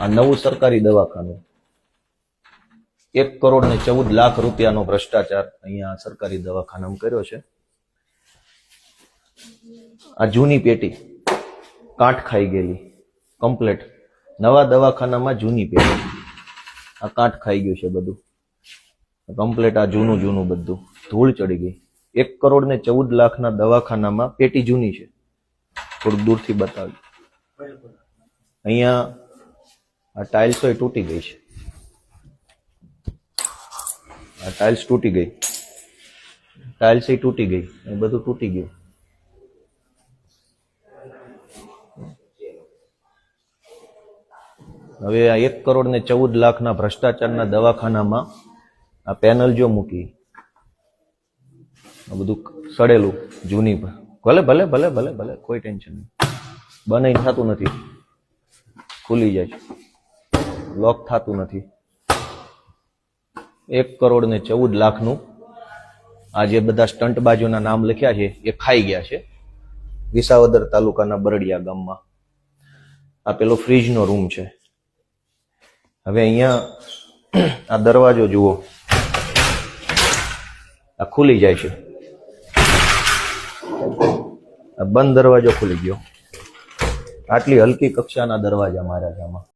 આ નવું સરકારી દવાખાનું 1,14,00,000 રૂપિયાનો ભ્રષ્ટાચાર અહીંયા સરકારી દવાખાનામાં કર્યો છે. આ જૂની પેટી કાંઠ ખાઈ ગયેલી કમ્પ્લેટ. નવા દવાખાનામાં જૂની પેટી, આ કાંઠ ખાઈ ગયું છે બધું કમ્પ્લેટ. આ જૂનું બધું ધૂળ ચડી ગઈ. 1,14,00,000 દવાખાનામાં પેટી જૂની છે. થોડુંક દૂરથી બતાવ્યું. અહીંયા આ ટાઇલ્સો તૂટી ગઈ છે. આ ટાઇલ્સ તૂટી ગઈ, ટાઇલ્સ તૂટી ગઈ, એ બધું તૂટી ગયું. હવે આ 1,14,00,000 ભ્રષ્ટાચારના દવાખાનામાં આ પેનલ જો મૂકી, આ બધું સડેલું જૂની, ભલે ભલે ભલે ભલે ભલે કોઈ ટેન્શન નહીં. બનાઈ થતું નથી, ખુલી જાય, લોક થતું નથી. 1,14,00,000 આ જે બધા સ્ટન્ટ બાજુના નામ લખ્યા છે એ ખાઈ ગયા છે. વિસાવદર તાલુકાના બરડિયા ગામમાં આ પેલો ફ્રીજનો રૂમ છે. હવે અહીંયા આ દરવાજો જુઓ, આ ખુલી જાય છે. આ બંધ દરવાજો ખુલી ગયો. આટલી હલકી કક્ષાના દરવાજા માર્યા છે આમાં.